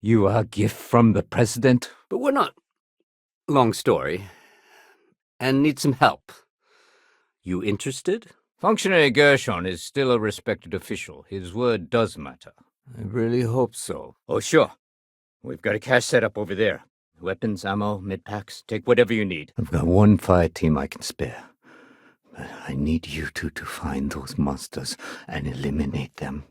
You are a gift from the president? But we're not. Long story. And need some help. You interested? Functionary Gershon is still a respected official. His word does matter. I really hope so. Oh, sure. We've got a cache set up over there. Weapons, ammo, mid-packs, take whatever you need. I've got one fire team I can spare. But I need you two to find those monsters and eliminate them.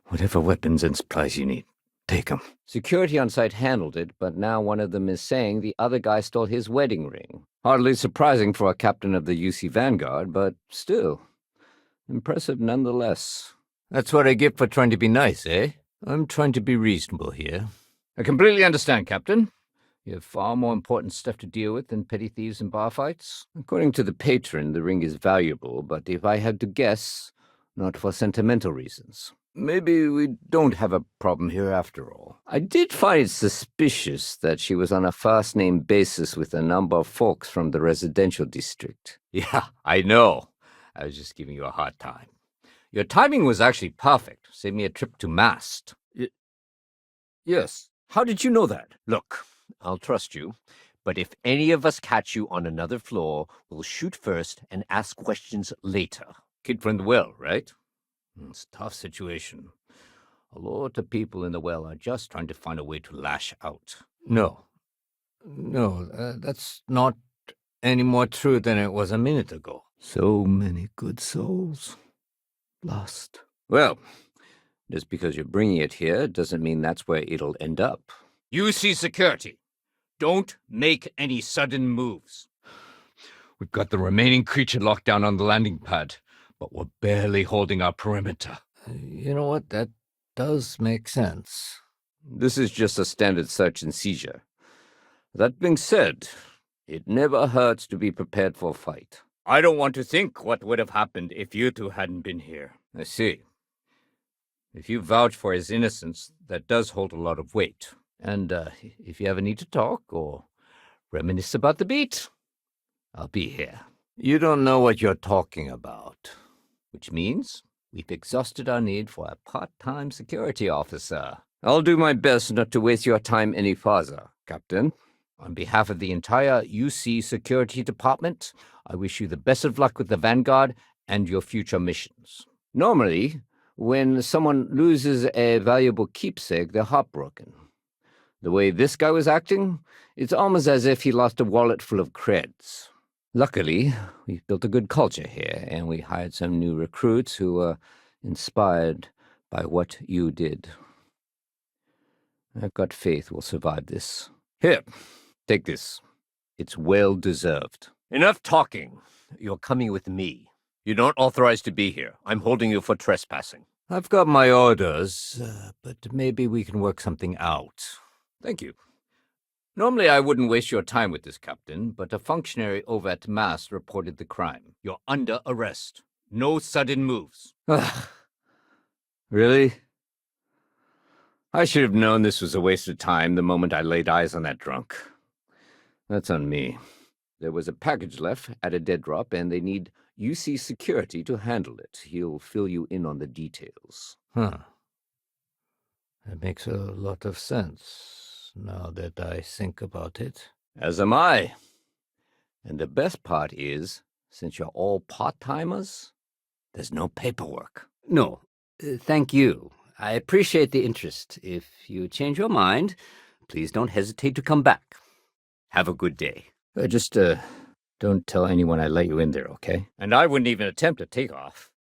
Whatever weapons and supplies you need, take them. Security on site handled it, but now one of them is saying the other guy stole his wedding ring. Hardly surprising for a captain of the UC Vanguard, but still, impressive nonetheless. That's what I get for trying to be nice, eh? I'm trying to be reasonable here. I completely understand, Captain. You have far more important stuff to deal with than petty thieves and bar fights. According to the patron, the ring is valuable, but if I had to guess, not for sentimental reasons. Maybe we don't have a problem here after all. I did find it suspicious that she was on a first-name basis with a number of folks from the residential district. Yeah, I know. I was just giving you a hard time. Your timing was actually perfect. Saved me a trip to Mast. Yes. How did you know that? Look, I'll trust you, but if any of us catch you on another floor, we'll shoot first and ask questions later. Kid from the well, right? It's a tough situation. A lot of people in the well are just trying to find a way to lash out. No, that's not any more true than it was a minute ago. So many good souls lost. Well, just because you're bringing it here doesn't mean that's where it'll end up. UC security. Don't make any sudden moves. We've got the remaining creature locked down on the landing pad, but we're barely holding our perimeter. You know what? That does make sense. This is just a standard search and seizure. That being said, it never hurts to be prepared for a fight. I don't want to think what would have happened if you two hadn't been here. I see. If you vouch for his innocence, that does hold a lot of weight. And if you ever need to talk or reminisce about the beat, I'll be here. You don't know what you're talking about. Which means we've exhausted our need for a part-time security officer. I'll do my best not to waste your time any further, Captain. On behalf of the entire UC Security Department, I wish you the best of luck with the Vanguard and your future missions. Normally, when someone loses a valuable keepsake, they're heartbroken. The way this guy was acting, it's almost as if he lost a wallet full of creds. Luckily, we've built a good culture here, and we hired some new recruits who were inspired by what you did. I've got faith we'll survive this. Here, take this. It's well deserved. Enough talking. You're coming with me. You're not authorized to be here. I'm holding you for trespassing. I've got my orders, but maybe we can work something out. Thank you. Normally I wouldn't waste your time with this, Captain, but a functionary over at Mast reported the crime. You're under arrest. No sudden moves. Really? I should have known this was a waste of time the moment I laid eyes on that drunk. That's on me. There was a package left at a dead drop, and they need UC security to handle it. He'll fill you in on the details. Huh. That makes a lot of sense, now that I think about it. As am I. And the best part is, since you're all part-timers, there's no paperwork. No, thank you. I appreciate the interest. If you change your mind, please don't hesitate to come back. Have a good day. Just don't tell anyone I let you in there, okay? And I wouldn't even attempt a takeoff.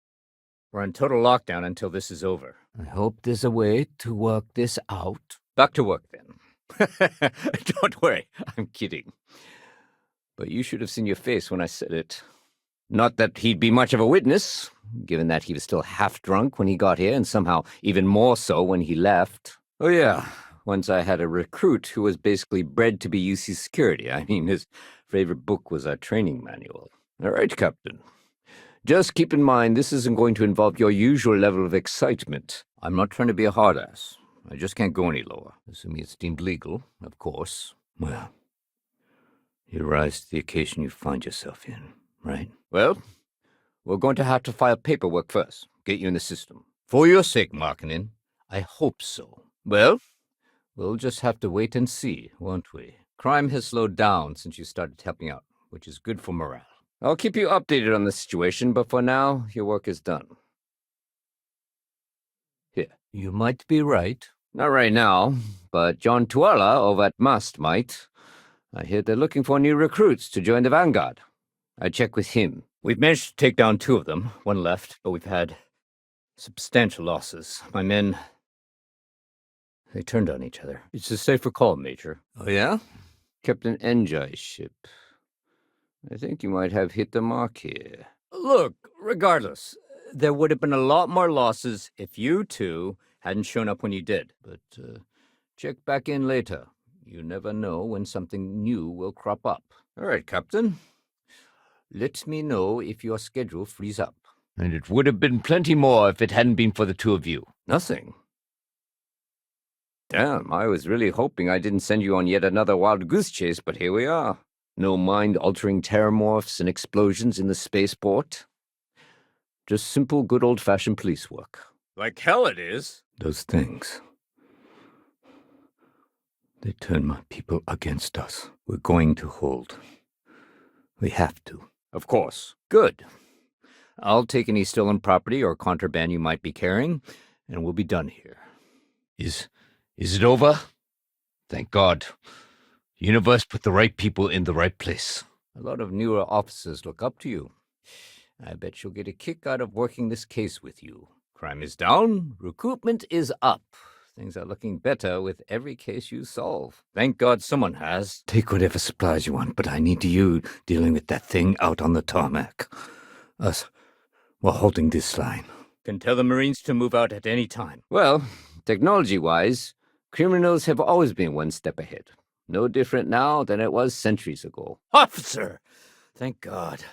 We're on total lockdown until this is over. I hope there's a way to work this out. Back to work, then. Don't worry, I'm kidding. But you should have seen your face when I said it. Not that he'd be much of a witness, given that he was still half drunk when he got here, and somehow even more so when he left. Oh yeah, once I had a recruit who was basically bred to be UC security. I mean, his favorite book was our training manual. All right, Captain. Just keep in mind, this isn't going to involve your usual level of excitement. I'm not trying to be a hard-ass. I just can't go any lower, assuming it's deemed legal, of course. Well, you rise to the occasion you find yourself in, right? Well, we're going to have to file paperwork first, get you in the system. For your sake, Markkinen, I hope so. Well, We'll just have to wait and see, won't we? Crime has slowed down since you started helping out, which is good for morale. I'll keep you updated on the situation, but for now, your work is done. Here. You might be right. Not right now, but John Tuala over at Must might. I hear they're looking for new recruits to join the Vanguard. I check with him. We've managed to take down 2 of them, 1 left, but we've had substantial losses. My men, they turned on each other. It's a safer call, Major. Oh, yeah? Captain Enjai's ship. I think you might have hit the mark here. Look, regardless, there would have been a lot more losses if you 2 hadn't shown up when you did. But check back in later. You never know when something new will crop up. All right, Captain. Let me know if your schedule frees up. And it would have been plenty more if it hadn't been for the 2 of you. Nothing. Damn, I was really hoping I didn't send you on yet another wild goose chase, but here we are. No mind-altering terramorphs and explosions in the spaceport. Just simple, good old-fashioned police work. Like hell it is. Those things. They turn my people against us. We're going to hold. We have to. Of course. Good. I'll take any stolen property or contraband you might be carrying, and we'll be done here. Is it over? Thank God. Universe put the right people in the right place. A lot of newer officers look up to you. I bet you'll get a kick out of working this case with you. Crime is down, recruitment is up. Things are looking better with every case you solve. Thank God someone has. Take whatever supplies you want, but I need you dealing with that thing out on the tarmac. Us, we're holding this line. Can tell the Marines to move out at any time. Well, technology-wise, criminals have always been one step ahead. No different now than it was centuries ago. Officer! Thank God.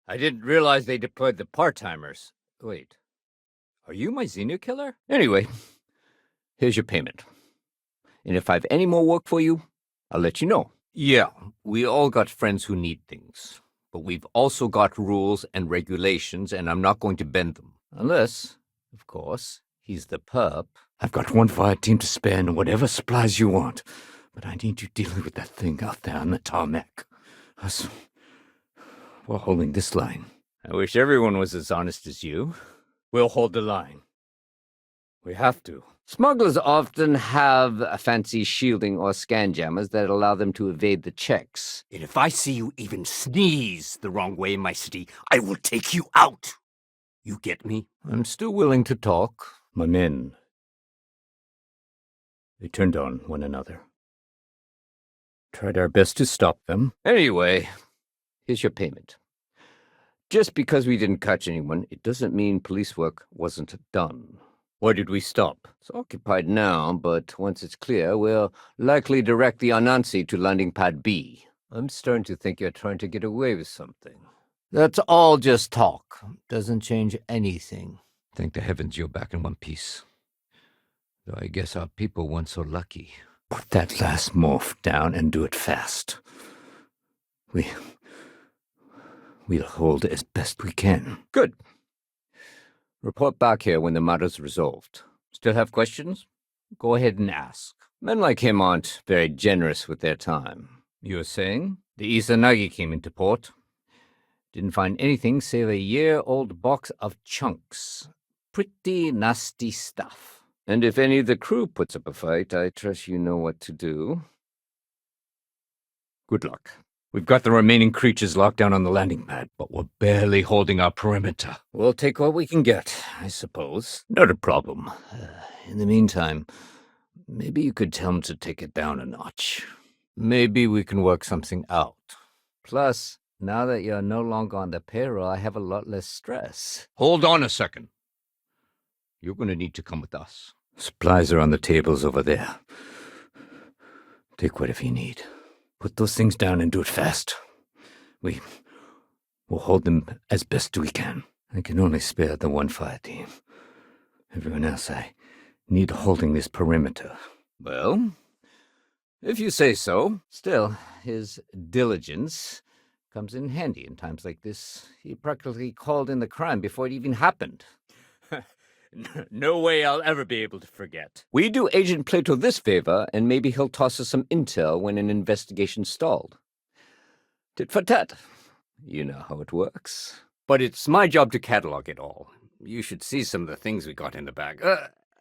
I didn't realize they deployed the part-timers. Wait, are you my Xenu killer? Anyway, here's your payment. And if I have any more work for you, I'll let you know. Yeah, we all got friends who need things. But we've also got rules and regulations, and I'm not going to bend them. Unless, of course, he's the perp. I've got 1 fire team to spare and whatever supplies you want. But I need you dealing with that thing out there on the tarmac. We're holding this line. I wish everyone was as honest as you. We'll hold the line. We have to. Smugglers often have a fancy shielding or scan jammers that allow them to evade the checks. And if I see you even sneeze the wrong way in my city, I will take you out. You get me? I'm still willing to talk. My men, they turned on one another. Tried our best to stop them. Anyway, here's your payment. Just because we didn't catch anyone, it doesn't mean police work wasn't done. Why did we stop? It's occupied now, but once it's clear, we'll likely direct the Anansi to landing pad B. I'm starting to think you're trying to get away with something. That's all just talk. Doesn't change anything. Thank the heavens you're back in one piece. Though I guess our people weren't so lucky. Put that last morph down and do it fast. We'll hold as best we can. Good. Report back here when the matter's resolved. Still have questions? Go ahead and ask. Men like him aren't very generous with their time. You were saying? The Izanagi came into port. Didn't find anything save a year-old box of chunks. Pretty nasty stuff. And if any of the crew puts up a fight, I trust you know what to do. Good luck. We've got the remaining creatures locked down on the landing pad, but we're barely holding our perimeter. We'll take what we can get, I suppose. Not a problem. In the meantime, maybe you could tell them to take it down a notch. Maybe we can work something out. Plus, now that you're no longer on the payroll, I have a lot less stress. Hold on a second. You're going to need to come with us. Supplies are on the tables over there. Take whatever you need. Put those things down and do it fast. We'll hold them as best we can. I can only spare the 1 fire team. Everyone else, I need holding this perimeter. Well, if you say so. Still, his diligence comes in handy in times like this. He practically called in the crime before it even happened. No way I'll ever be able to forget. We do Agent Plato this favor, and maybe he'll toss us some intel when an investigation stalled. Tit for tat. You know how it works. But it's my job to catalog it all. You should see some of the things we got in the bag.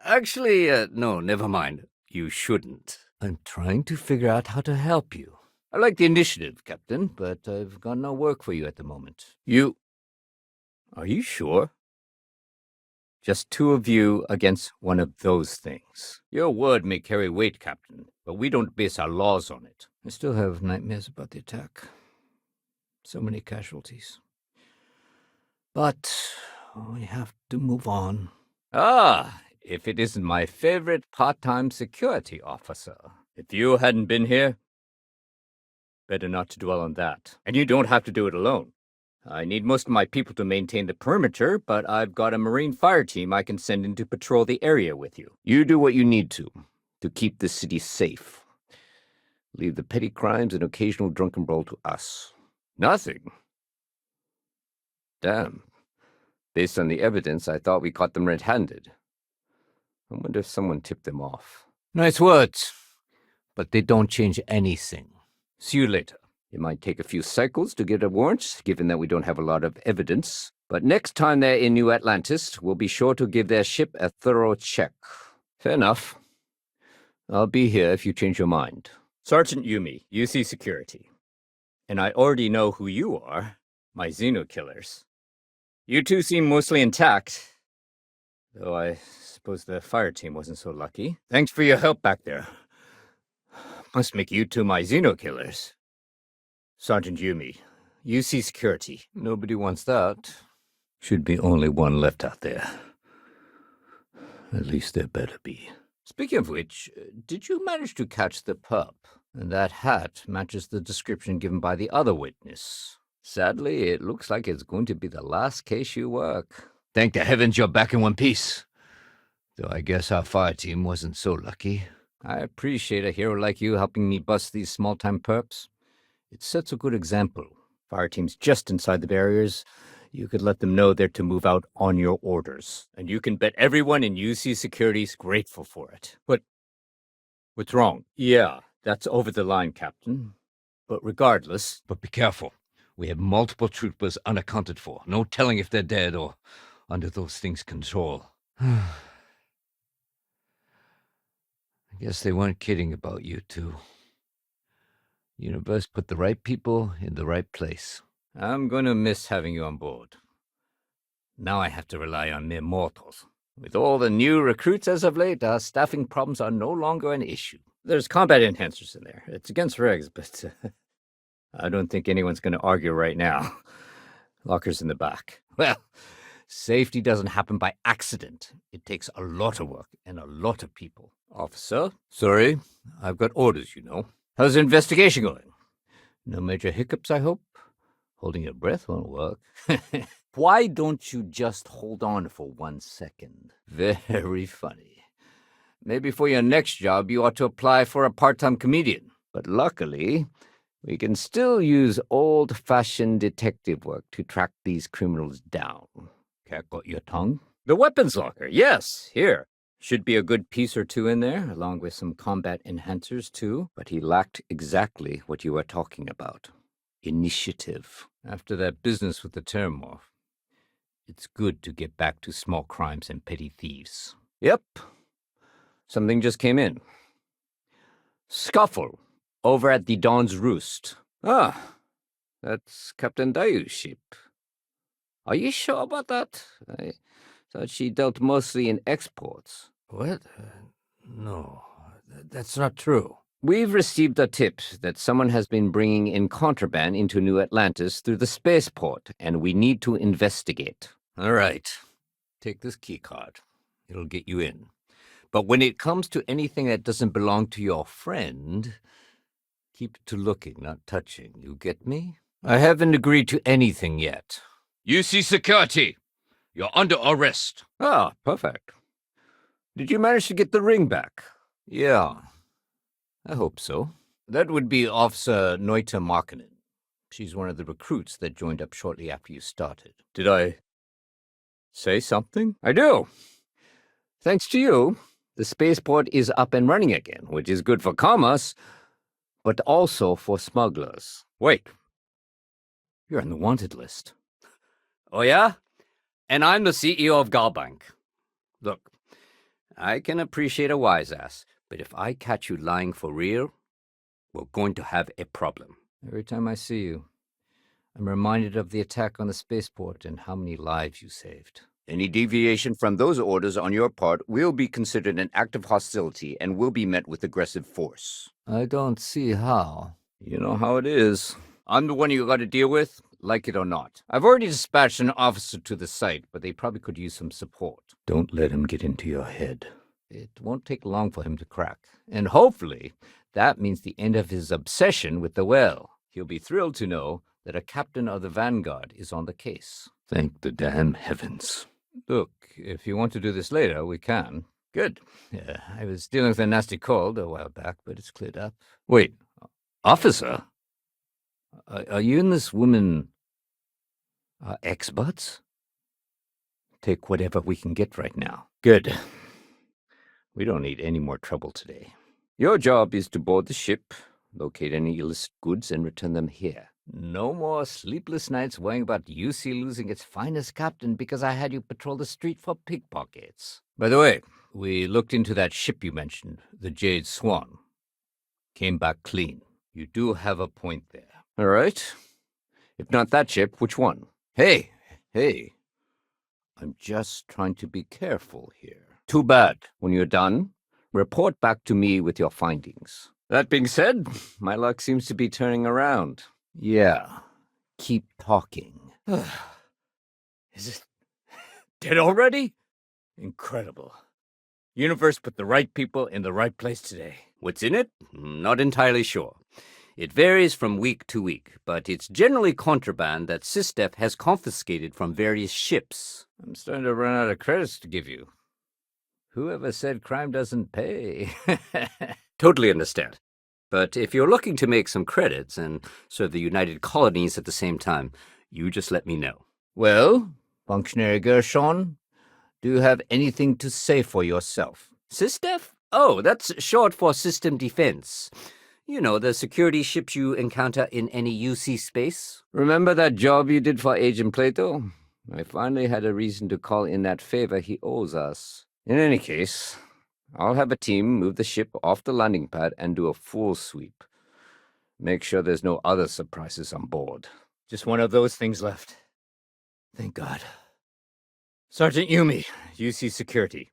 Actually, no, never mind. You shouldn't. I'm trying to figure out how to help you. I like the initiative, Captain, but I've got no work for you at the moment. Are you sure? Just two of you against one of those things. Your word may carry weight, Captain, but we don't base our laws on it. I still have nightmares about the attack. So many casualties. But we have to move on. Ah, if it isn't my favorite part-time security officer. If you hadn't been here, better not to dwell on that. And you don't have to do it alone. I need most of my people to maintain the perimeter, but I've got a Marine fire team I can send in to patrol the area with you. You do what you need to keep the city safe. Leave the petty crimes and occasional drunken brawl to us. Nothing. Damn. Based on the evidence, I thought we caught them red-handed. I wonder if someone tipped them off. Nice words, but they don't change anything. See you later. It might take a few cycles to get a warrant, given that we don't have a lot of evidence. But next time they're in New Atlantis, we'll be sure to give their ship a thorough check. Fair enough. I'll be here if you change your mind. Sergeant Yumi, UC Security. And I already know who you are, my Xeno killers. You two seem mostly intact, though I suppose the fire team wasn't so lucky. Thanks for your help back there. Must make you two my Xeno killers. Sergeant Yumi, UC Security. Nobody wants that. Should be only one left out there. At least there better be. Speaking of which, did you manage to catch the pup? And that hat matches the description given by the other witness. Sadly, it looks like it's going to be the last case you work. Thank the heavens you're back in one piece. Though I guess our fire team wasn't so lucky. I appreciate a hero like you helping me bust these small-time perps. It sets a good example. Fire team's just inside the barriers. You could let them know they're to move out on your orders. And you can bet everyone in UC Security's grateful for it. But what's wrong? Yeah, that's over the line, Captain. But regardless... But be careful. We have multiple troopers unaccounted for. No telling if they're dead or under those things' control. I guess they weren't kidding about you two. Universe put the right people in the right place. I'm going to miss having you on board. Now I have to rely on mere mortals. With all the new recruits as of late, our staffing problems are no longer an issue. There's combat enhancers in there. It's against regs, but I don't think anyone's going to argue right now. Lockers in the back. Well, safety doesn't happen by accident. It takes a lot of work and a lot of people. Officer? Sorry, I've got orders, you know. How's the investigation going? No major hiccups, I hope? Holding your breath won't work. Why don't you just hold on for 1 second? Very funny. Maybe for your next job, you ought to apply for a part-time comedian. But luckily, we can still use old-fashioned detective work to track these criminals down. Cat got your tongue? The weapons locker, yes, here. Should be a good piece or two in there, along with some combat enhancers, too. But he lacked exactly what you were talking about. Initiative. After that business with the Terramorph, it's good to get back to small crimes and petty thieves. Yep. Something just came in. Scuffle. Over at the Dawn's Roost. Ah, that's Captain Dayu's ship. Are you sure about that? I thought she dealt mostly in exports. What? No, that's not true. We've received a tip that someone has been bringing in contraband into New Atlantis through the spaceport, and we need to investigate. All right. Take this key card. It'll get you in. But when it comes to anything that doesn't belong to your friend, keep it to looking, not touching. You get me? I haven't agreed to anything yet. UC Security! You're under arrest. Ah, perfect. Did you manage to get the ring back? Yeah, I hope so. That would be Officer Noita Markkinen. She's one of the recruits that joined up shortly after you started. Did I say something? I do. Thanks to you, the spaceport is up and running again, which is good for commerce, but also for smugglers. Wait, you're on the wanted list. Oh, yeah? And I'm the CEO of Galbank. Look, I can appreciate a wise ass, but if I catch you lying for real, we're going to have a problem. Every time I see you, I'm reminded of the attack on the spaceport and how many lives you saved. Any deviation from those orders on your part will be considered an act of hostility and will be met with aggressive force. I don't see how. You know how it is. I'm the one you got to deal with, like it or not. I've already dispatched an officer to the site, but they probably could use some support. Don't let him get into your head. It won't take long for him to crack. And hopefully, that means the end of his obsession with the well. He'll be thrilled to know that a captain of the Vanguard is on the case. Thank the damn heavens. Look, if you want to do this later, we can. Good. I was dealing with a nasty cold a while back, but it's cleared up. Wait, officer? Are you and this woman ex-butts? Take whatever we can get right now. Good. We don't need any more trouble today. Your job is to board the ship, locate any illicit goods, and return them here. No more sleepless nights worrying about UC losing its finest captain because I had you patrol the street for pickpockets. By the way, we looked into that ship you mentioned, the Jade Swan. Came back clean. You do have a point there. All right. If not that ship, which one? Hey. I'm just trying to be careful here. Too bad. When you're done, report back to me with your findings. That being said, my luck seems to be turning around. Yeah. Keep talking. Is it dead already? Incredible. Universe put the right people in the right place today. What's in it? Not entirely sure. It varies from week to week, but it's generally contraband that SysDef has confiscated from various ships. I'm starting to run out of credits to give you. Whoever said crime doesn't pay? Totally understand. But if you're looking to make some credits and serve the United Colonies at the same time, you just let me know. Well, Functionary Gershon, do you have anything to say for yourself? SysDef? Oh, that's short for System Defense. You know, the security ships you encounter in any UC space. Remember that job you did for Agent Plato? I finally had a reason to call in that favor he owes us. In any case, I'll have a team move the ship off the landing pad and do a full sweep. Make sure there's no other surprises on board. Just one of those things left. Thank God. Sergeant Yumi, UC Security.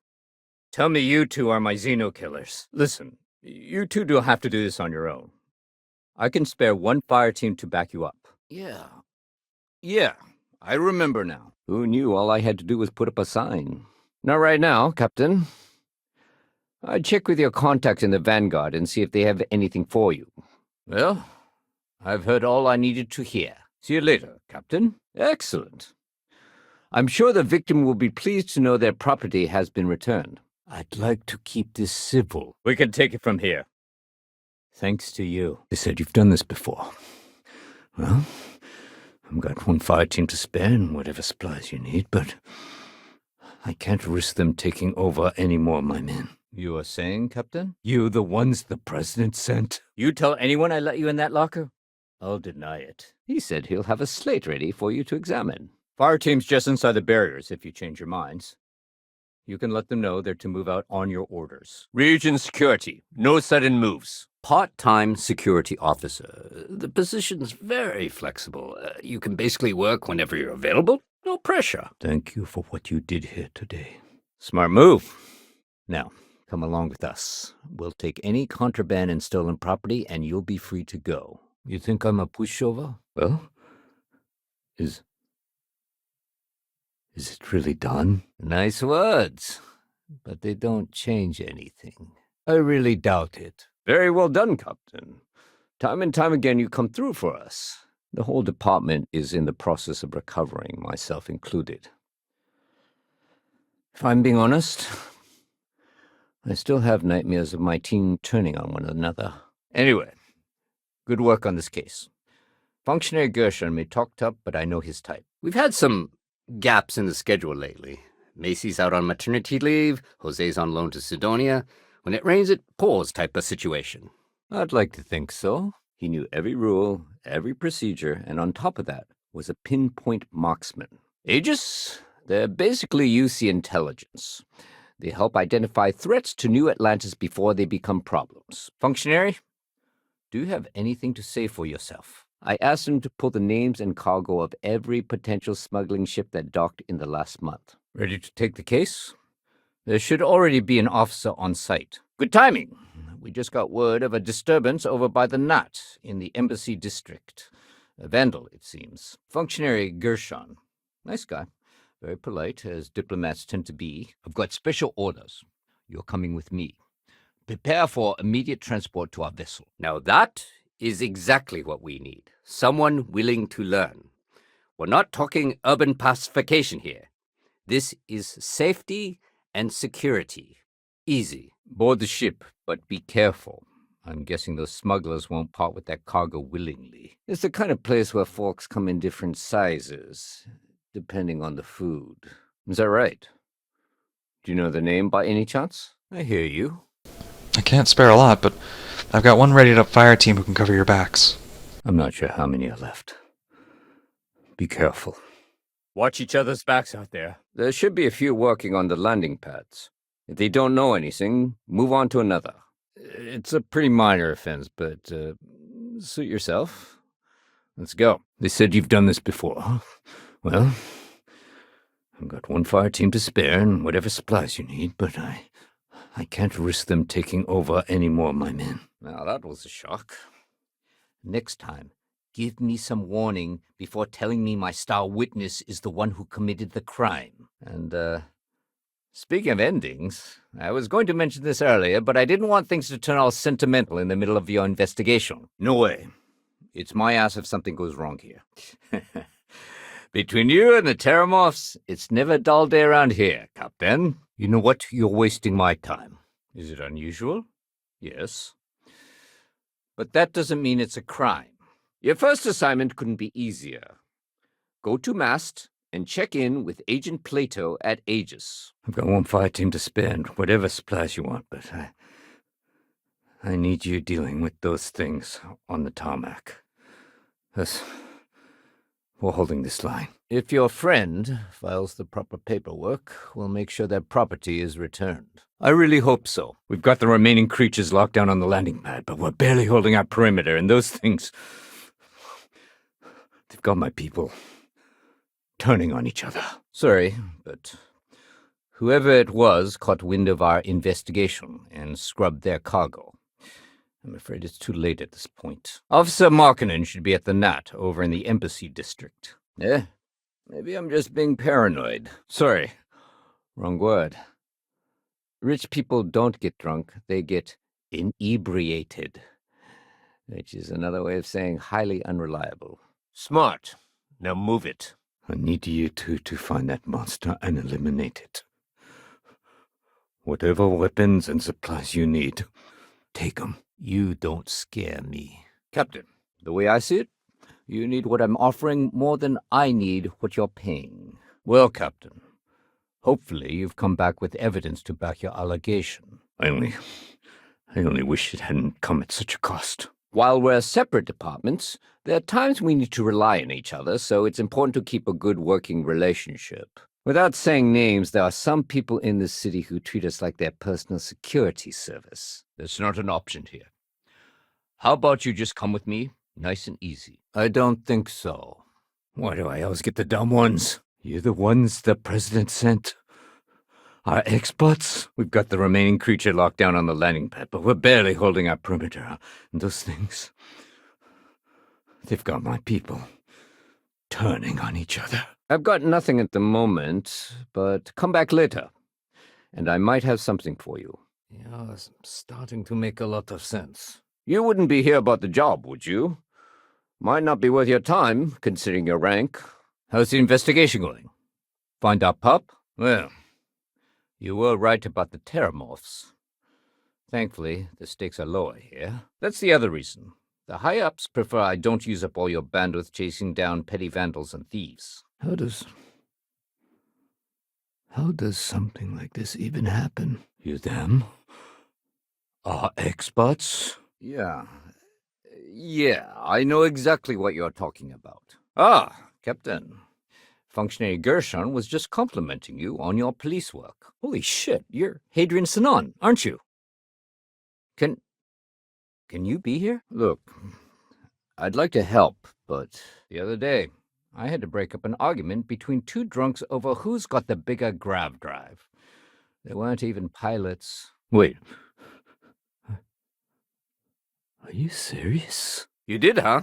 Tell me you two are my Xeno killers. Listen, you two don't have to do this on your own. I can spare one fire team to back you up. Yeah, I remember now. Who knew all I had to do was put up a sign? Not right now, Captain. I'd check with your contacts in the Vanguard and see if they have anything for you. Well, I've heard all I needed to hear. See you later, Captain. Excellent. I'm sure the victim will be pleased to know their property has been returned. I'd like to keep this civil. We can take it from here. Thanks to you. They said you've done this before. Well, I've got one fire team to spare and whatever supplies you need, but I can't risk them taking over any more of my men. You are saying, Captain? You the ones the President sent? You tell anyone I let you in that locker? I'll deny it. He said he'll have a slate ready for you to examine. Fire team's just inside the barriers if you change your minds. You can let them know they're to move out on your orders. Region security. No sudden moves. Part-time security officer. The position's very flexible. You can basically work whenever you're available. No pressure. Thank you for what you did here today. Smart move. Now, come along with us. We'll take any contraband and stolen property, and you'll be free to go. You think I'm a pushover? Well, is it really done? Nice words, but they don't change anything. I really doubt it. Very well done, Captain. Time and time again you come through for us. The whole department is in the process of recovering, myself included. If I'm being honest, I still have nightmares of my team turning on one another. Anyway, good work on this case. Functionary Gershon may talk tough, but I know his type. We've had some gaps in the schedule lately. Macy's out on maternity leave, Jose's on loan to Sidonia. When it rains, it pours type of situation. I'd like to think so. He knew every rule, every procedure, and on top of that was a pinpoint marksman. Aegis? They're basically UC intelligence. They help identify threats to New Atlantis before they become problems. Functionary, do you have anything to say for yourself? I asked him to pull the names and cargo of every potential smuggling ship that docked in the last month. Ready to take the case? There should already be an officer on site. Good timing. We just got word of a disturbance over by the Knot in the Embassy District. A vandal, it seems. Functionary Gershon. Nice guy. Very polite, as diplomats tend to be. I've got special orders. You're coming with me. Prepare for immediate transport to our vessel. Now that is exactly what we need. Someone willing to learn. We're not talking urban pacification here. This is safety and security. Easy. Board the ship, but be careful. I'm guessing those smugglers won't part with that cargo willingly. It's the kind of place where forks come in different sizes, depending on the food. Is that right? Do you know the name by any chance? I hear you. I can't spare a lot, but I've got one readied-up fire team who can cover your backs. I'm not sure how many are left. Be careful. Watch each other's backs out there. There should be a few working on the landing pads. If they don't know anything, move on to another. It's a pretty minor offense, but suit yourself. Let's go. They said you've done this before. Well, I've got one fire team to spare and whatever supplies you need, but I can't risk them taking over any more of my men. Now, that was a shock. Next time, give me some warning before telling me my star witness is the one who committed the crime. And, speaking of endings, I was going to mention this earlier, but I didn't want things to turn all sentimental in the middle of your investigation. No way. It's my ass if something goes wrong here. Between you and the Terramorphs, it's never a dull day around here, Captain. You know what? You're wasting my time. Is it unusual? Yes. But that doesn't mean it's a crime. Your first assignment couldn't be easier. Go to mast and check in with Agent Plato at Aegis. I've got one fire team to spend, whatever supplies you want, but I need you dealing with those things on the tarmac. We're holding this line. If your friend files the proper paperwork, we'll make sure that property is returned. I really hope so. We've got the remaining creatures locked down on the landing pad, but we're barely holding our perimeter, and those things... They've got my people turning on each other. Sorry, but whoever it was caught wind of our investigation and scrubbed their cargo. I'm afraid it's too late at this point. Officer Markkinen should be at the Knot over in the Embassy District. Maybe I'm just being paranoid. Sorry, wrong word. Rich people don't get drunk, they get inebriated, which is another way of saying highly unreliable. Smart. Now move it. I need you two to find that monster and eliminate it. Whatever weapons and supplies you need, take them. You don't scare me. Captain, the way I see it, you need what I'm offering more than I need what you're paying. Well, Captain, hopefully you've come back with evidence to back your allegation. I only wish it hadn't come at such a cost. While we're separate departments, there are times we need to rely on each other, so it's important to keep a good working relationship. Without saying names, there are some people in this city who treat us like their personal security service. That's not an option here. How about you just come with me, nice and easy? I don't think so. Why do I always get the dumb ones? You're the ones the president sent. Our experts? We've got the remaining creature locked down on the landing pad, but we're barely holding our perimeter. And those things, they've got my people turning on each other. I've got nothing at the moment, but come back later, and I might have something for you. Yeah, it's starting to make a lot of sense. You wouldn't be here about the job, would you? Might not be worth your time, considering your rank. How's the investigation going? Find our pup? Well, you were right about the Terramorphs. Thankfully, the stakes are lower here. That's the other reason. The high-ups prefer I don't use up all your bandwidth chasing down petty vandals and thieves. How does How does something like this even happen? You them are experts? Yeah. Yeah, I know exactly what you're talking about. Ah, Captain. Functionary Gershon was just complimenting you on your police work. Holy shit, you're Hadrian Sinon, aren't you? Can you be here? Look, I'd like to help, but the other day, I had to break up an argument between two drunks over who's got the bigger grav drive. They weren't even pilots. Wait. Are you serious? You did, huh?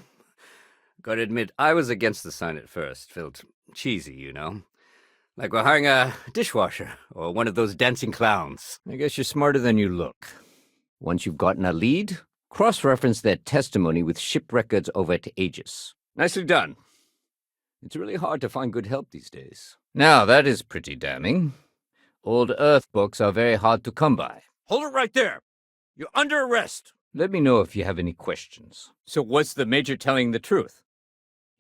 Gotta admit, I was against the sign at first. Felt cheesy, you know? Like we're hiring a dishwasher or one of those dancing clowns. I guess you're smarter than you look. Once you've gotten a lead, cross-reference their testimony with ship records over to Aegis. Nicely done. It's really hard to find good help these days. Now, that is pretty damning. Old Earth books are very hard to come by. Hold it right there. You're under arrest. Let me know if you have any questions. So what's the Major telling the truth?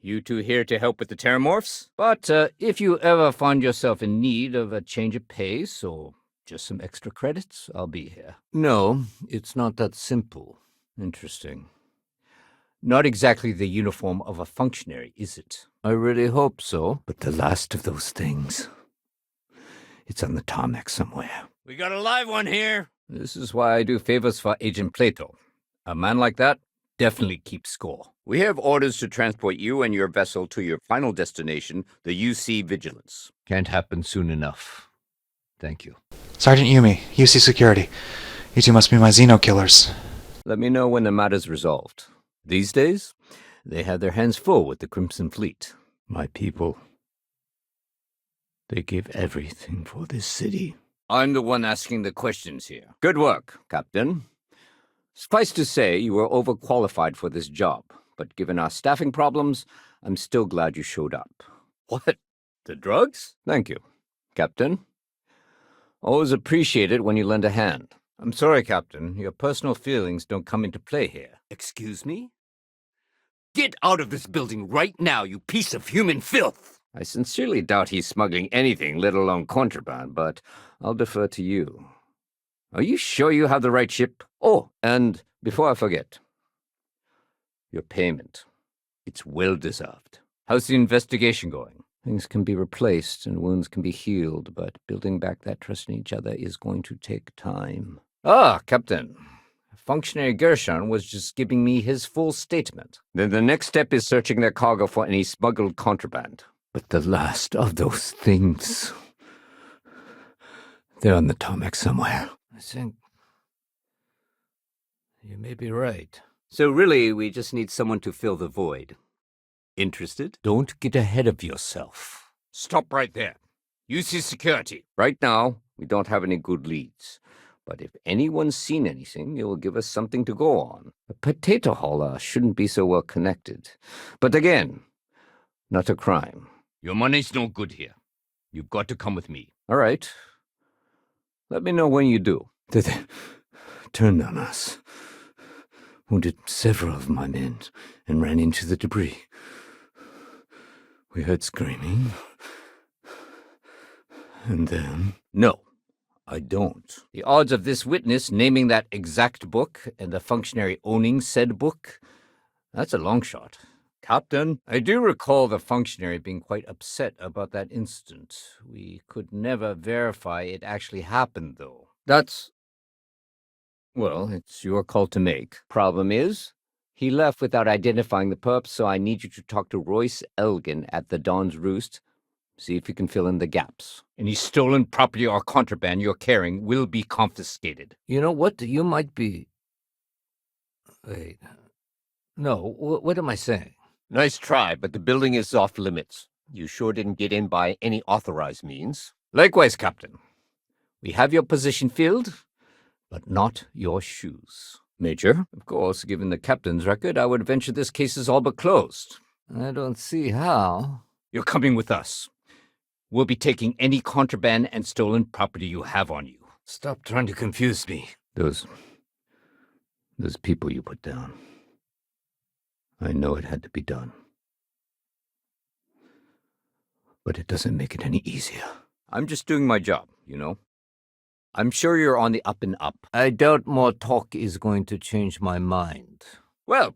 You two here to help with the Terramorphs? But if you ever find yourself in need of a change of pace or just some extra credits, I'll be here. No, it's not that simple. Interesting. Not exactly the uniform of a functionary, is it? I really hope so. But the last of those things, it's on the tarmac somewhere. We got a live one here. This is why I do favors for Agent Plato. A man like that definitely keeps score. We have orders to transport you and your vessel to your final destination, the UC Vigilance. Can't happen soon enough. Thank you. Sergeant Yumi, UC Security. You two must be my Xeno killers. Let me know when the matter's resolved. These days, they have their hands full with the Crimson Fleet. My people, they gave everything for this city. I'm the one asking the questions here. Good work, Captain. Suffice to say, you were overqualified for this job, but given our staffing problems, I'm still glad you showed up. What? The drugs? Thank you, Captain. Always appreciate it when you lend a hand. I'm sorry, Captain. Your personal feelings don't come into play here. Excuse me? Get out of this building right now, you piece of human filth! I sincerely doubt he's smuggling anything, let alone contraband, but I'll defer to you. Are you sure you have the right ship? Oh, and before I forget, your payment. It's well-deserved. How's the investigation going? Things can be replaced and wounds can be healed, but building back that trust in each other is going to take time. Ah, Captain. Functionary Gershon was just giving me his full statement. Then the next step is searching their cargo for any smuggled contraband. But the last of those things, they're on the tarmac somewhere. I think you may be right. So really, we just need someone to fill the void. Interested? Don't get ahead of yourself. Stop right there. UC Security. Right now, we don't have any good leads. But if anyone's seen anything, it will give us something to go on. A potato hauler shouldn't be so well connected. But again, not a crime. Your money's no good here. You've got to come with me. All right. Let me know when you do. They turned on us, wounded several of my men, and ran into the debris. We heard screaming. And then... No, I don't. The odds of this witness naming that exact book and the functionary owning said book, that's a long shot. Captain, I do recall the functionary being quite upset about that incident. We could never verify it actually happened, though. Well, it's your call to make. Problem is, he left without identifying the perp, so I need you to talk to Royce Elgin at the Dawn's Roost. See if you can fill in the gaps. Any stolen property or contraband you're carrying will be confiscated. You know what? You might be... Wait. No, what am I saying? Nice try, but the building is off limits. You sure didn't get in by any authorized means. Likewise, Captain. We have your position filled, but not your shoes. Major, of course, given the captain's record, I would venture this case is all but closed. I don't see how. You're coming with us. We'll be taking any contraband and stolen property you have on you. Stop trying to confuse me. Those people you put down. I know it had to be done. But it doesn't make it any easier. I'm just doing my job, you know? I'm sure you're on the up and up. I doubt more talk is going to change my mind. Well,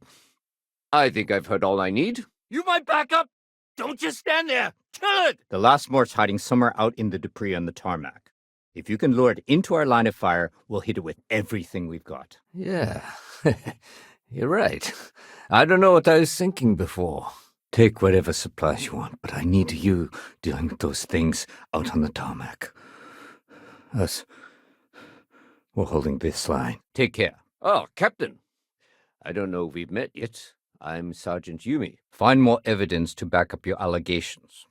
I think I've heard all I need. You might back up! Don't just stand there! Kill it! The last mort's hiding somewhere out in the debris on the tarmac. If you can lure it into our line of fire, we'll hit it with everything we've got. Yeah, you're right. I don't know what I was thinking before. Take whatever supplies you want, but I need you dealing with those things out on the tarmac. Us, we're holding this line. Take care. Oh, Captain. I don't know if we've met yet. I'm Sergeant Yumi. Find more evidence to back up your allegations.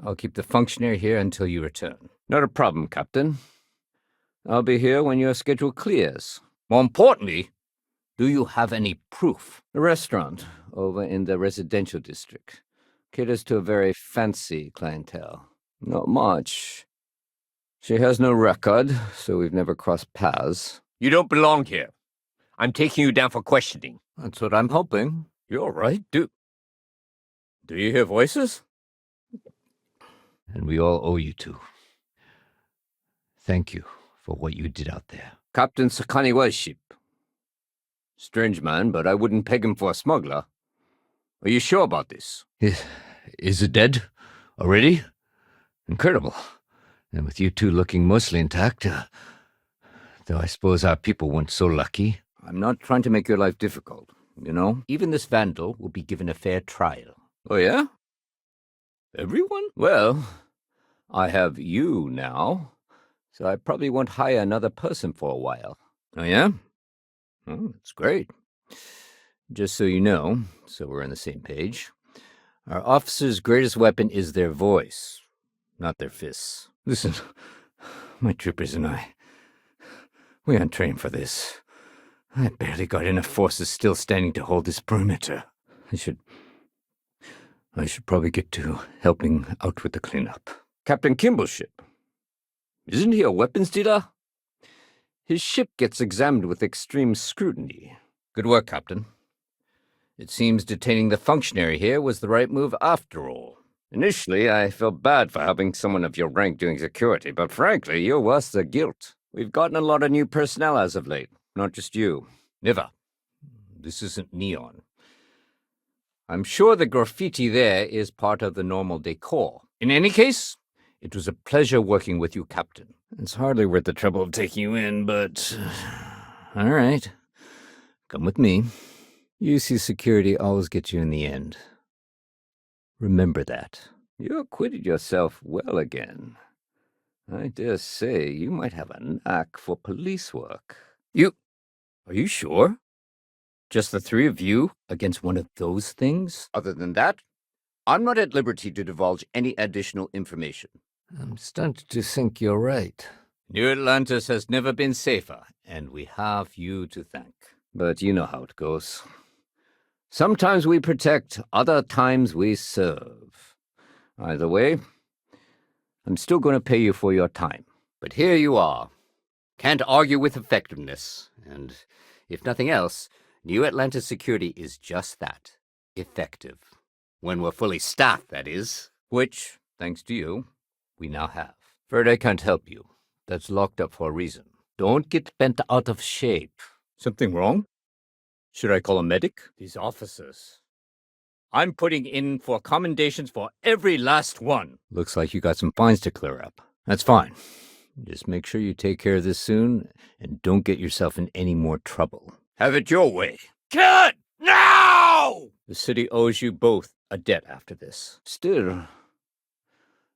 I'll keep the functionary here until you return. Not a problem, Captain. I'll be here when your schedule clears. More importantly, do you have any proof? The restaurant over in the residential district caters to a very fancy clientele. Not much. She has no record, so we've never crossed paths. You don't belong here. I'm taking you down for questioning. That's what I'm hoping. You're right. Do you hear voices? And we all owe you to. Thank you for what you did out there. Captain Sakani was ship. Strange man, but I wouldn't peg him for a smuggler. Are you sure about this? Is it dead? Already? Incredible. And with you two looking mostly intact, though I suppose our people weren't so lucky. I'm not trying to make your life difficult, you know? Even this vandal will be given a fair trial. Oh, yeah? Everyone? Well, I have you now, so I probably won't hire another person for a while. Oh, yeah? Oh, that's great. Just so you know, so we're on the same page, our officers' greatest weapon is their voice, not their fists. Listen, my troopers and I, we aren't trained for this. I barely got enough forces still standing to hold this perimeter. I should probably get to helping out with the cleanup. Captain Kimball's ship. Isn't he a weapons dealer? His ship gets examined with extreme scrutiny. Good work, Captain. It seems detaining the functionary here was the right move after all. Initially, I felt bad for helping someone of your rank doing security, but frankly, you're worse than guilt. We've gotten a lot of new personnel as of late. Not just you. Never. This isn't Neon. I'm sure the graffiti there is part of the normal decor. In any case, it was a pleasure working with you, Captain. It's hardly worth the trouble of taking you in, but... all right. Come with me. UC security always gets you in the end. Remember that. You acquitted yourself well again. I dare say you might have a knack for police work. Are you sure? Just the three of you against one of those things? Other than that, I'm not at liberty to divulge any additional information. I'm starting to think you're right. New Atlantis has never been safer, and we have you to thank. But you know how it goes. Sometimes we protect, other times we serve. Either way, I'm still going to pay you for your time. But here you are. Can't argue with effectiveness. And if nothing else, New Atlantis security is just that. Effective. When we're fully staffed, that is. Which, thanks to you, we now have. Afraid I can't help you. That's locked up for a reason. Don't get bent out of shape. Something wrong? Should I call a medic? These officers. I'm putting in for commendations for every last one. Looks like you got some fines to clear up. That's fine. Just make sure you take care of this soon and don't get yourself in any more trouble. Have it your way. Kill it! Now! The city owes you both a debt after this. Still,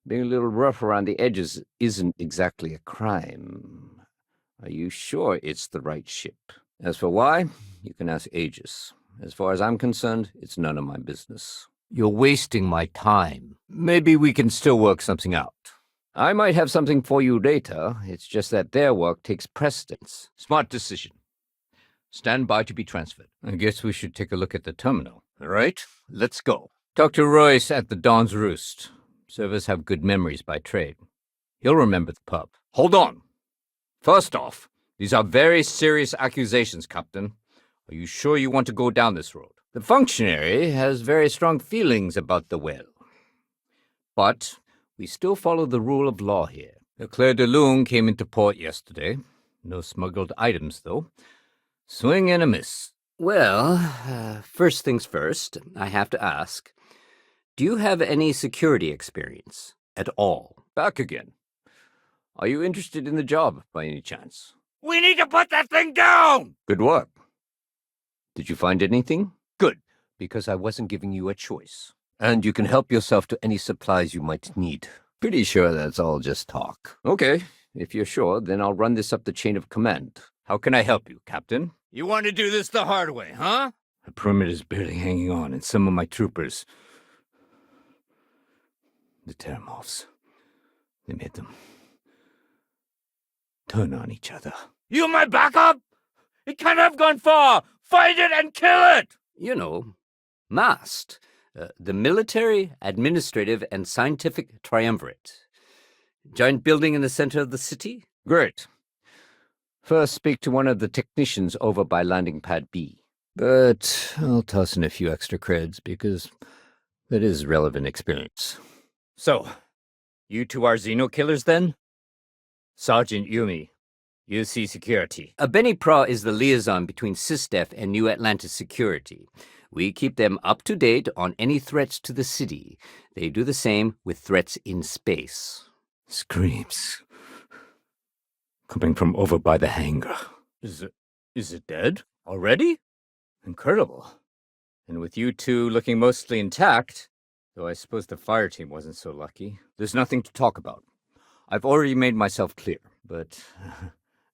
being a little rough around the edges isn't exactly a crime. Are you sure it's the right ship? As for why, you can ask Aegis. As far as I'm concerned, it's none of my business. You're wasting my time. Maybe we can still work something out. I might have something for you later. It's just that their work takes precedence. Smart decision. Stand by to be transferred. I guess we should take a look at the terminal. All right, let's go. Dr. Royce at the Dawn's Roost. Servers have good memories by trade. He'll remember the pub. Hold on. First off, these are very serious accusations, Captain. Are you sure you want to go down this road? The functionary has very strong feelings about the well. But We still follow the rule of law here. The Claire de Lune came into port yesterday. No smuggled items, though. Swing and a miss. Well, first things first, I have to ask, do you have any security experience at all? Back again. Are you interested in the job, by any chance? We need to put that thing down! Good work. Did you find anything? Good, because I wasn't giving you a choice. And you can help yourself to any supplies you might need. Pretty sure that's all just talk. Okay, if you're sure, then I'll run this up the chain of command. How can I help you, Captain? You want to do this the hard way, huh? The perimeter's barely hanging on, and some of my troopers... The Terramorphs. They made them... turn on each other. You my backup? It can't have gone far! Fight it and kill it! You know, MAST. The Military, Administrative, and Scientific Triumvirate. Giant building in the center of the city? Great. First, speak to one of the technicians over by landing pad B. But I'll toss in a few extra creds because that is relevant experience. So, you two are Xeno killers then? Sergeant Yumi, UC Security. Benny Pra is the liaison between SysDef and New Atlantis Security. We keep them up to date on any threats to the city. They do the same with threats in space. Screams. Coming from over by the hangar. Is it dead? Already? Incredible. And with you two looking mostly intact, though I suppose the fire team wasn't so lucky. There's nothing to talk about. I've already made myself clear, but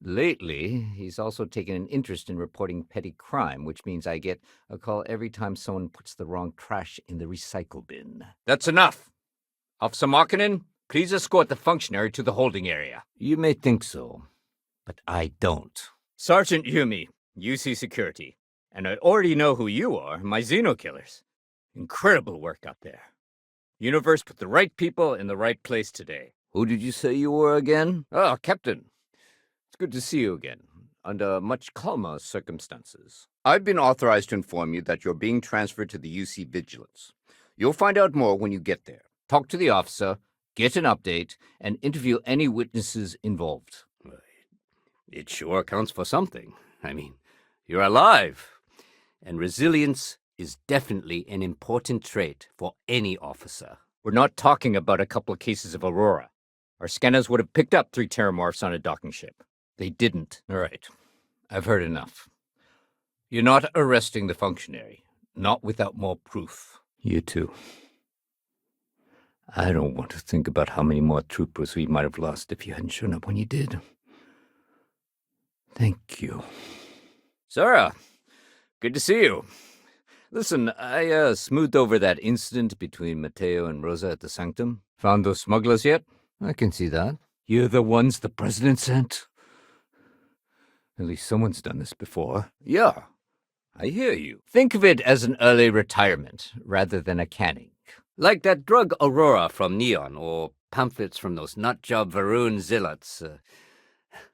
lately he's also taken an interest in reporting petty crime, which means I get a call every time someone puts the wrong trash in the recycle bin. That's enough. Officer Markkinen, please escort the functionary to the holding area. You may think so, but I don't. Sergeant Yumi, UC Security. And I already know who you are, my Xeno killers. Incredible work out there. Universe put the right people in the right place today. Who did you say you were again? Oh, Captain. It's good to see you again, under much calmer circumstances. I've been authorized to inform you that you're being transferred to the UC Vigilance. You'll find out more when you get there. Talk to the officer, get an update, and interview any witnesses involved. It sure counts for something. I mean, you're alive. And resilience is definitely an important trait for any officer. We're not talking about a couple of cases of Aurora. Our scanners would have picked up 3 Terramorphs on a docking ship. They didn't. All right. I've heard enough. You're not arresting the functionary. Not without more proof. You too. I don't want to think about how many more troopers we might have lost if you hadn't shown up when you did. Thank you. Sarah, good to see you. Listen, I smoothed over that incident between Mateo and Rosa at the Sanctum. Found those smugglers yet? I can see that. You're the ones the president sent? At least someone's done this before. Yeah, I hear you. Think of it as an early retirement rather than a canning. Like that drug Aurora from Neon, or pamphlets from those nutjob Varun zealots.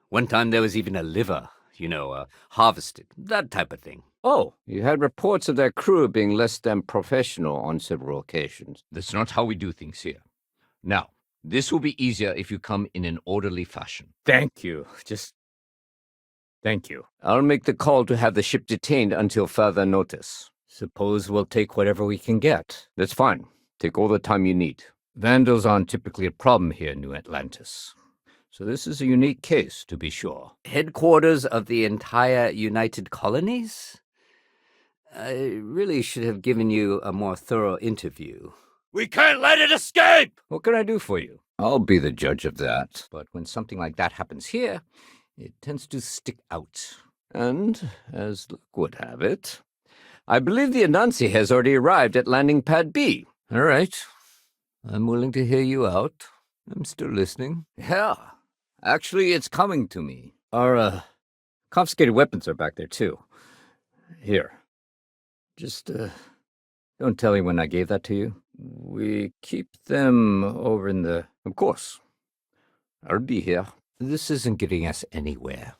One time there was even a liver, harvested, that type of thing. Oh, you had reports of their crew being less than professional on several occasions. That's not how we do things here. Now, this will be easier if you come in an orderly fashion. Thank you. Thank you. I'll make the call to have the ship detained until further notice. Suppose we'll take whatever we can get. That's fine. Take all the time you need. Vandals aren't typically a problem here in New Atlantis. So this is a unique case, to be sure. Headquarters of the entire United Colonies? I really should have given you a more thorough interview. We can't let it escape! What can I do for you? I'll be the judge of that. But when something like that happens here, it tends to stick out. And, as luck would have it, I believe the Anansi has already arrived at landing pad B. All right. I'm willing to hear you out. I'm still listening. Yeah. Actually, it's coming to me. Our, confiscated weapons are back there, too. Here. Just, don't tell me when I gave that to you. We keep them over in the... Of course. I'll be here. This isn't getting us anywhere.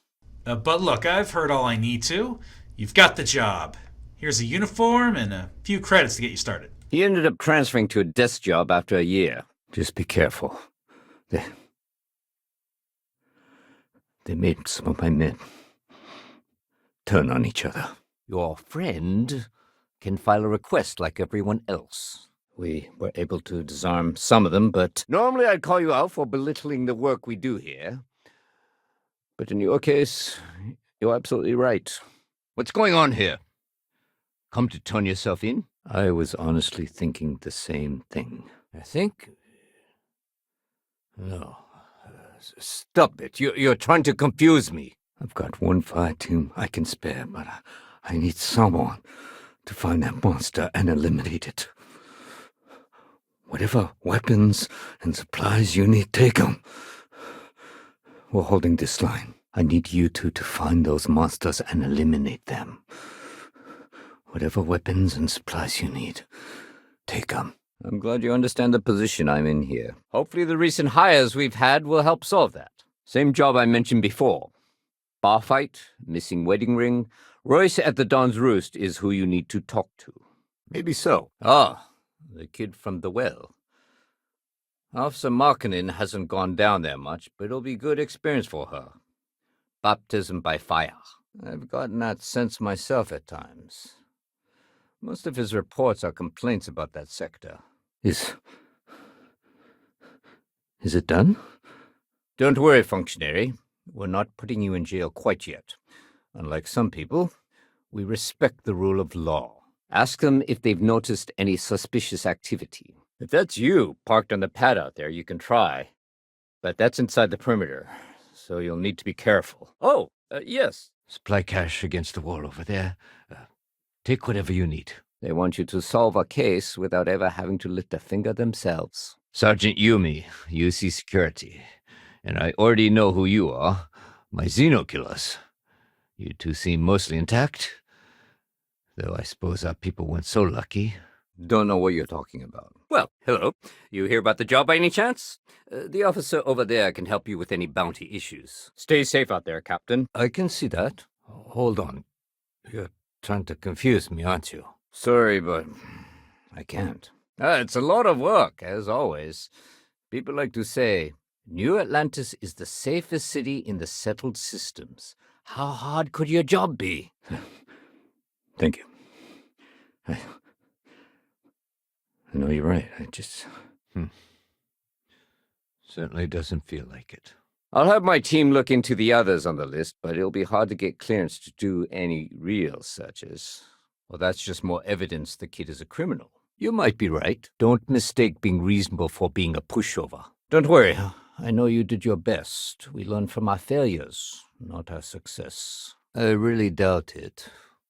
But look, I've heard all I need to. You've got the job. Here's a uniform and a few credits to get you started. He ended up transferring to a desk job after a year. Just be careful. They made some of my men turn on each other. Your friend can file a request like everyone else. We were able to disarm some of them, but Normally I'd call you out for belittling the work we do here. in your case, you're absolutely right. What's going on here? Come to turn yourself in? I was honestly thinking the same thing. I think... No. Stop it. You're trying to confuse me. I've got one fire team I can spare, but I need someone to find that monster and eliminate it. Whatever weapons and supplies you need, take them. We're holding this line. I need you two to find those monsters and eliminate them. Whatever weapons and supplies you need, take them. I'm glad you understand the position I'm in here. Hopefully the recent hires we've had will help solve that. Same job I mentioned before. Bar fight, missing wedding ring. Royce at the Don's Roost is who you need to talk to. Maybe so. Ah, the kid from the well. Officer Markkinen hasn't gone down there much, but it'll be good experience for her. Baptism by fire. I've gotten that sense myself at times. Most of his reports are complaints about that sector. Is it done? Don't worry, functionary. We're not putting you in jail quite yet. Unlike some people, we respect the rule of law. Ask them if they've noticed any suspicious activity. If that's you parked on the pad out there, you can try. But that's inside the perimeter, so you'll need to be careful. Oh, yes. Supply cache against the wall over there. Take whatever you need. They want you to solve a case without ever having to lift a finger themselves. Sergeant Yumi, UC Security. And I already know who you are. My Xeno killers. You two seem mostly intact. Though I suppose our people weren't so lucky. Don't know what you're talking about. Well, hello. You hear about the job by any chance? The officer over there can help you with any bounty issues. Stay safe out there, Captain. I can see that. Hold on. You're trying to confuse me, aren't you? Sorry, but I can't. It's a lot of work, as always. People like to say, New Atlantis is the safest city in the settled systems. How hard could your job be? Thank you. I know you're right. I just... Certainly doesn't feel like it. I'll have my team look into the others on the list, but it'll be hard to get clearance to do any real searches. Well, that's just more evidence the kid is a criminal. You might be right. Don't mistake being reasonable for being a pushover. Don't worry. I know you did your best. We learn from our failures, not our success. I really doubt it.